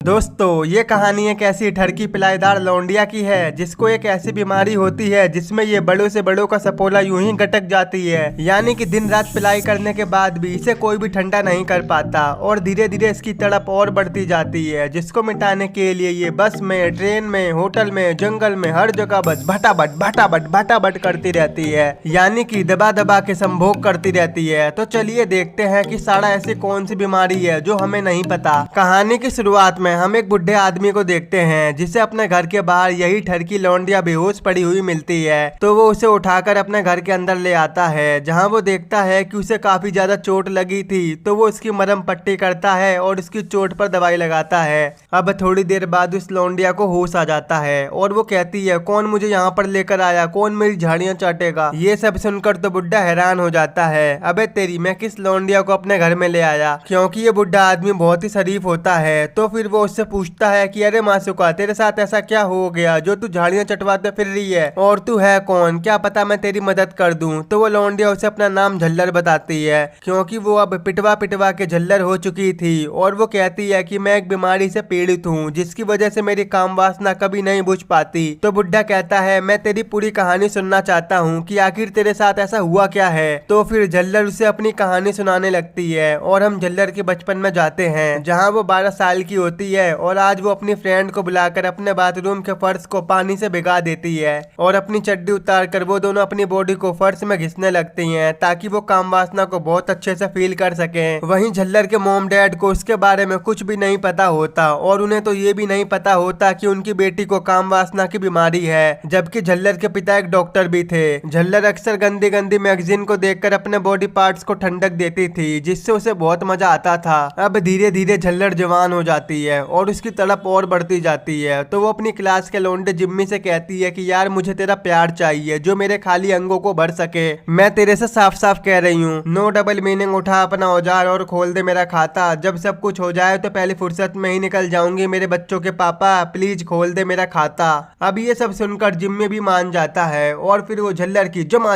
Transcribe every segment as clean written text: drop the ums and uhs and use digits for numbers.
दोस्तों ये कहानी एक ऐसी ठरकी पिलाईदार लौंडिया की है जिसको एक ऐसी बीमारी होती है जिसमें ये बड़ों से बड़ों का सपोला यूं ही गटक जाती है। यानी कि दिन रात पिलाई करने के बाद भी इसे कोई भी ठंडा नहीं कर पाता और धीरे धीरे इसकी तड़प और बढ़ती जाती है, जिसको मिटाने के लिए ये बस में, ट्रेन में, होटल में, जंगल में, हर जगह बस भटाभट करती रहती है, यानी कि दबा दबा के संभोग करती रहती है। तो चलिए देखते हैं कि साड़ा ऐसी कौन सी बीमारी है जो हमें नहीं पता। कहानी की शुरुआत में हम एक बुढ़े आदमी को देखते हैं जिसे अपने घर के बाहर यही ठरकी लौंडिया बेहोश पड़ी हुई मिलती है। तो वो उसे उठाकर अपने घर के अंदर ले आता है, जहां वो देखता है कि उसे काफी ज्यादा चोट लगी थी। तो वो उसकी मरहम पट्टी करता है और उसकी चोट पर दवाई लगाता है। अब थोड़ी देर बाद उस लौंडिया को होश आ जाता है और वो कहती है, कौन मुझे यहाँ पर लेकर आया, कौन मेरी झाड़ियां चाटेगा। ये सब सुनकर तो बुढ़ा हैरान हो जाता है, अबे तेरी, मैं किस लौंडिया को अपने घर में ले आया। क्योंकि ये बुढ़ा आदमी बहुत ही शरीफ होता है। तो फिर वो उससे पूछता है कि अरे मासूका, तेरे साथ ऐसा क्या हो गया जो तू झाड़ियां चटवाते फिर रही है, और तू है कौन, क्या पता मैं तेरी मदद कर दूं। तो वो लौंडिया उसे अपना नाम झल्लर बताती है, क्योंकि वो अब पिटवा के झल्लर हो चुकी थी। और वो कहती है कि मैं एक बीमारी से पीड़ित हूँ जिसकी वजह से मेरी काम वासना कभी नहीं बुझ पाती। तो बुढ़ा कहता है, मैं तेरी पूरी कहानी सुनना चाहता हूँ कि आखिर तेरे साथ ऐसा हुआ क्या है। तो फिर झल्लर उसे अपनी कहानी सुनाने लगती है और हम झल्लर के बचपन में जाते हैं, जहाँ वो 12 साल की होती है। और आज वो अपनी फ्रेंड को बुलाकर अपने बाथरूम के फर्श को पानी से भिगा देती है और अपनी चड्डी उतार कर वो दोनों अपनी बॉडी को फर्श में घिसने लगती हैं, ताकि वो काम वासना को बहुत अच्छे से फील कर सकें। वहीं झल्लर के मॉम डैड को उसके बारे में कुछ भी नहीं पता होता और उन्हें तो ये भी नहीं पता होता कि उनकी बेटी को काम वासना की बीमारी है, जबकि झल्लर के पिता एक डॉक्टर भी थे। झल्लर अक्सर गंदी गंदी मैगजीन को देखकर अपने बॉडी पार्ट्स को ठंडक देती थी, जिससे उसे बहुत मजा आता था। अब धीरे धीरे झल्लर जवान हो जाती है और उसकी तड़प और बढ़ती जाती है। तो वो अपनी क्लास के लौंडे जिम्मी से कहती है कि यार मुझे तेरा प्यार चाहिए जो मेरे खाली अंगों को भर सके। मैं तेरे से साफ साफ कह रही हूँ, नो डबल मीनिंग। उठा अपना औजार और खोल दे मेरा खाता। जब सब कुछ हो जाए तो पहली फुर्सत में ही निकल जाऊंगी मेरे बच्चों के पापा, प्लीज खोल दे मेरा खाता। अब ये सब सुनकर जिम्मी भी मान जाता है और फिर वो झल्लर की जमा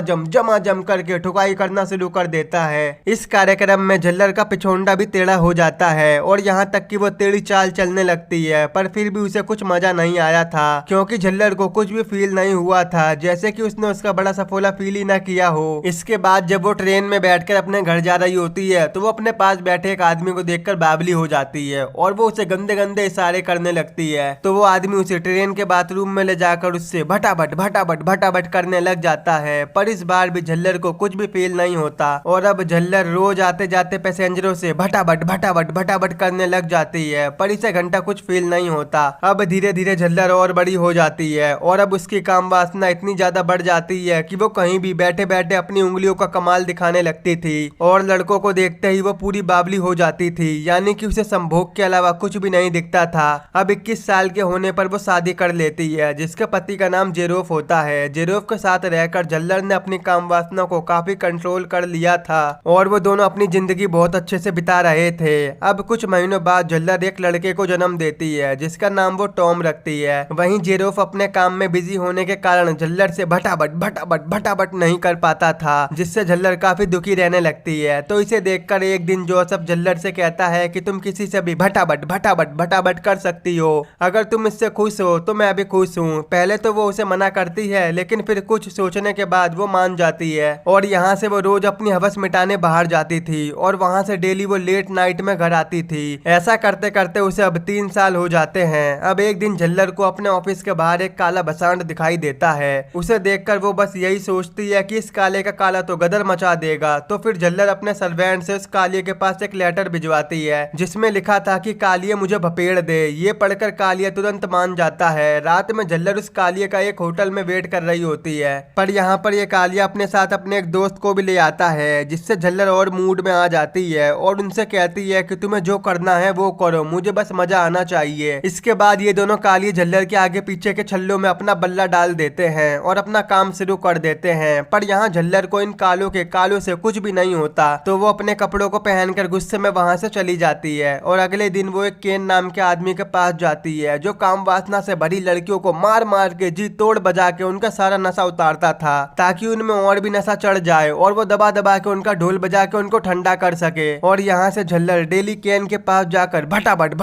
जम करके ठुकाई करना शुरू कर देता है। इस कार्यक्रम में झल्लर का पिछोंडा भी टेढ़ा हो जाता है और यहाँ तक कि वो टेढ़ी चाल चलने लगती है, पर फिर भी उसे कुछ मजा नहीं आया था, क्योंकि झल्लर को कुछ भी फील नहीं हुआ था, जैसे कि उसने उसका बड़ा सफोला फील ही ना किया हो। इसके बाद जब वो ट्रेन में बैठकर अपने घर जा रही होती है तो वो अपने पास बैठे एक आदमी को देखकर बावली हो जाती है और वो उसे गंदे गंदे इशारे करने लगती है। तो वो आदमी उसे ट्रेन के बाथरूम में ले जाकर उससे भटाभट करने लग जाता है, पर इस बार भी झल्लर को कुछ भी फील नहीं होता। और अब झल्लर रोज आते जाते पैसेंजरों से भटाभट करने लग जाती है, पर इसे घंटा कुछ फील नहीं होता। अब धीरे धीरे झल्लर और बड़ी हो जाती है और अब उसकी काम वासना इतनी ज्यादा बढ़ जाती है कि वो कहीं भी बैठे बैठे अपनी उंगलियों का कमाल दिखाने लगती थी और लड़कों को देखते ही वो पूरी बावली हो जाती थी, यानी कि उसे संभोग के अलावा कुछ भी नहीं दिखता था। अब 21 साल के होने पर वो शादी कर लेती है, जिसके पति का नाम जेरोफ होता है। जेरोफ के साथ रहकर झल्लर ने अपनी काम वासना को काफी कंट्रोल कर लिया था और वो दोनों अपनी जिंदगी बहुत अच्छे से बिता रहे थे। अब कुछ महीनों बाद झल्लर एक लड़के को जन्म देती है जिसका नाम वो टॉम रखती है। वहीं जेरोफ अपने काम में बिजी होने के कारण झल्लर से भटाभट नहीं कर पाता था, जिससे झल्लर काफी दुखी रहने लगती है। तो इसे देखकर एक दिन जोसेफ झल्लर से कहता है कि तुम किसी से भी भटाभट कर सकती हो, अगर तुम इससे खुश हो तो मैं भी खुश हूँ। पहले तो वो उसे मना करती है, लेकिन फिर कुछ सोचने के बाद वो मान जाती है और यहाँ से वो रोज अपनी हवस मिटाने बाहर जाती थी और वहाँ से डेली वो लेट नाइट में घर आती थी। ऐसा करते करते उसे अब 3 साल हो जाते हैं। अब एक दिन झल्लर को अपने ऑफिस के बाहर एक काला बसांड दिखाई देता है। उसे देखकर वो बस यही सोचती है कि इस काले का काला तो गदर मचा देगा। तो फिर झल्लर अपने सर्वेंट से उस कालिए के पास एक लेटर भिजवाती है जिसमें लिखा था कि कालिए मुझे भपेड़ दे। ये पढ़कर कालिया तुरंत मान जाता है। रात में झल्लर उस कालिए का एक होटल में वेट कर रही होती है, पर यहाँ पर ये कालिया अपने साथ अपने एक दोस्त को भी ले आता है, जिससे झल्लर और मूड में आ जाती है और उनसे कहती है कि तुम्हें जो करना है वो करो, मुझे बस मजा आना चाहिए। इसके बाद ये दोनों काली झल्लर के आगे पीछे के छल्लों में अपना बल्ला डाल देते हैं और अपना काम शुरू कर देते हैं। पर यहाँ झल्लर को इन कालों से कुछ भी नहीं होता, तो वो अपने कपड़ों को पहनकर गुस्से में वहां से चली जाती है। और अगले दिन वो एक केन नाम के आदमी के पास जाती है, जो काम वासना से भरी लड़कियों को मार मार के जी तोड़ बजा के उनका सारा नशा उतारता था, ताकि उनमें और भी नशा चढ़ जाए और वो दबा दबा के उनका ढोल बजा के उनको ठंडा कर सके। और यहाँ से झल्लर डेली केन के पास जाकर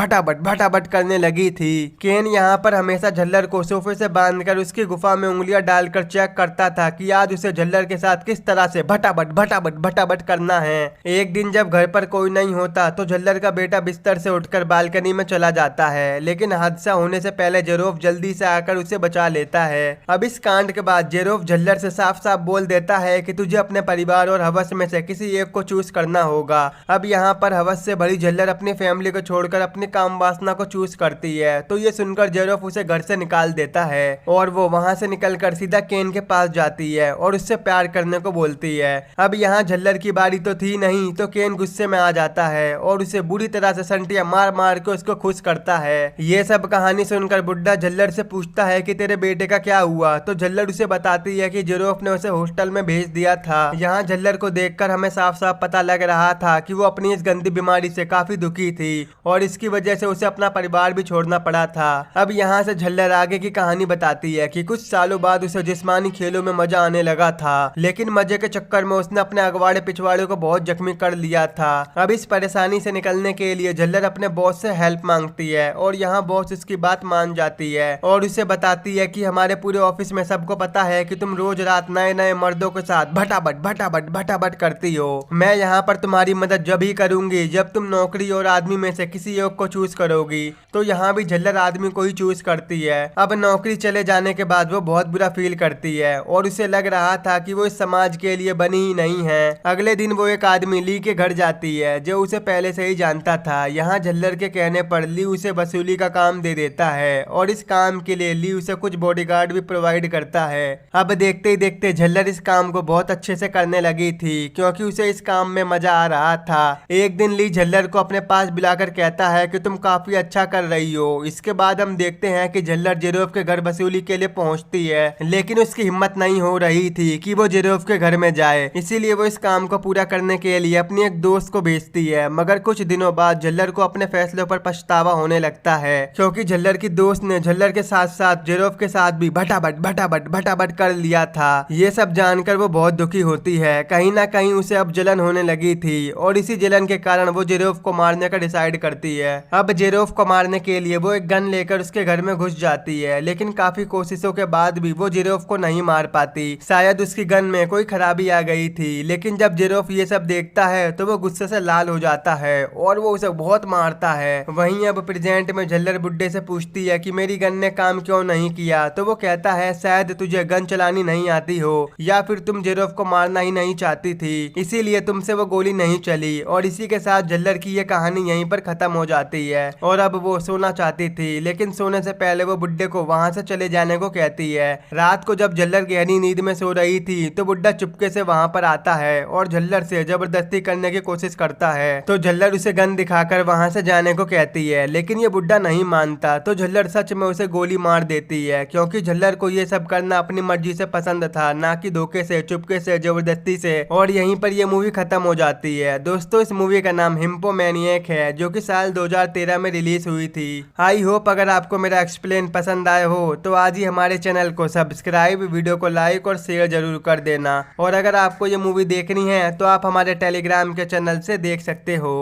भटाभट करने लगी थी। केन यहाँ पर हमेशा झल्लर को सोफे से बांधकर उसकी गुफा में उंगलियां डालकर चेक करता था कि आज उसे झल्लर के साथ किस तरह से भटाभट करना है। एक दिन जब घर पर कोई नहीं होता तो झल्लर का बेटा बिस्तर से उठकर बालकनी में चला जाता है, लेकिन हादसा होने से पहले जेरोफ जल्दी से आकर उसे बचा लेता है। अब इस कांड के बाद जेरोफ झल्लर से साफ साफ बोल देता है कि तुझे अपने परिवार और हवस में से किसी एक को चूज करना होगा। अब यहाँ पर हवस से भरी झल्लर अपनी फैमिली को छोड़कर अपनी काम वासना को चूज करती है। तो ये सुनकर जेरोफ उसे घर से निकाल देता है और वो वहाँ से निकलकर सीधा केन के पास जाती है और उससे प्यार करने को बोलती है। अब यहाँ झल्लर की बारी तो थी नहीं, तो केन गुस्से में आ जाता है और उसे बुरी तरह से संटिया मार मार के उसको खुश करता है। ये सब कहानी सुनकर बुड्ढा झल्लर से पूछता है कि तेरे बेटे का क्या हुआ, तो झल्लर उसे बताती है कि जेरोफ ने उसे हॉस्टल में भेज दिया था। यहाँ झल्लर को देखकर हमें साफ साफ पता लग रहा था कि वो अपनी इस गंदी बीमारी से काफी दुखी थी और इसकी वजह से उसे अपना परिवार भी छोड़ना पड़ा था। अब यहाँ से झल्लर आगे की कहानी बताती है कि कुछ सालों बाद उसे जिस्मानी खेलों में मजा आने लगा था, लेकिन मजे के चक्कर में उसने अपने अगवाड़े पिछवाड़े को बहुत जख्मी कर लिया था। अब इस परेशानी से निकलने के लिए झल्लर अपने बॉस से हेल्प मांगती है और यहाँ बॉस उसकी बात मान जाती है और उसे बताती है कि हमारे पूरे ऑफिस में सबको पता है कि तुम रोज रात नए नए मर्दों के साथ भटाभट करती हो। मैं यहाँ पर तुम्हारी मदद जब ही करूंगी जब तुम नौकरी और आदमी में से किसी एक को चूज करोगी। तो यहाँ भी झल्लर आदमी को ही चूज करती है। अब नौकरी चले जाने के बाद वो बहुत बुरा फील करती है और उसे लग रहा था कि वो इस समाज के लिए बनी ही नहीं है। अगले दिन वो एक आदमी ली के घर जाती है जो उसे पहले से ही जानता था। यहाँ झल्लर के कहने पर ली उसे वसूली का काम दे देता है और इस काम के लिए ली उसे कुछ बॉडीगार्ड भी प्रोवाइड करता है। अब देखते ही देखते झल्लर इस काम को बहुत अच्छे से करने लगी थी क्योंकि उसे इस काम में मजा आ रहा था। एक दिन ली झल्लर को अपने पास बुलाकर कहता है कि तुम काफी अच्छा कर रही हो। इसके बाद हम देखते हैं कि झल्लर जेरोफ के घर वसूली के लिए पहुंचती है, लेकिन उसकी हिम्मत नहीं हो रही थी कि वो जेरोफ के घर में जाए, इसीलिए वो इस काम को पूरा करने के लिए अपनी एक दोस्त को भेजती है। मगर कुछ दिनों बाद झल्लर को अपने फैसलों पर पछतावा होने लगता है क्योंकि झल्लर की दोस्त ने झल्लर के साथ साथ जेरोफ के साथ भी भटाभट कर लिया था। ये सब जानकर वो बहुत दुखी होती है। कहीं ना कहीं उसे अब जलन होने लगी थी और इसी जलन के कारण वो जेरोफ को मारने का डिसाइड करती है। अब जेरोफ को मारने के लिए वो एक गन लेकर उसके घर में घुस जाती है, लेकिन काफी कोशिशों के बाद भी वो जेरोफ को नहीं मार पाती। शायद उसकी गन में कोई खराबी आ गई थी, लेकिन जब जेरोफ ये सब देखता है तो वो गुस्से से लाल हो जाता है और वो उसे बहुत मारता है। वहीं अब प्रेजेंट में झल्लर बुड्ढे से पूछती है कि मेरी गन ने काम क्यों नहीं किया, तो वो कहता है शायद तुझे गन चलानी नहीं आती हो या फिर तुम जेरोफ को मारना ही नहीं चाहती थी, इसीलिए तुमसे वो गोली नहीं चली। और इसी के साथ झल्लर की ये कहानी यहीं पर खत्म हो जाती है और अब वो सोना चाहती थी, लेकिन सोने से पहले वो बुड्ढे को वहाँ से चले जाने को कहती है। रात को जब झल्लर गहरी नींद में सो रही थी तो बुड्ढा चुपके से वहाँ पर आता है और झल्लर से जबरदस्ती करने की कोशिश करता है। तो झल्लर उसे गन दिखाकर वहाँ से जाने को कहती है, लेकिन ये बुड्ढा नहीं मानता। तो झल्लर सच में उसे गोली मार देती है क्योंकि झल्लर को ये सब करना अपनी मर्जी से पसंद था, ना कि धोखे से, चुपके से, जबरदस्ती से। और यहीं पर ये मूवी खत्म हो जाती है। दोस्तों, इस मूवी का नाम हिप्पोमैनिएक है जो कि साल 2013 में रिलीज हुई थी। आई होप अगर आपको मेरा एक्सप्लेन पसंद आया हो तो आज ही हमारे चैनल को सब्सक्राइब, वीडियो को लाइक और शेयर जरूर कर देना। और अगर आपको ये मूवी देखनी है तो आप हमारे टेलीग्राम के चैनल से देख सकते हो।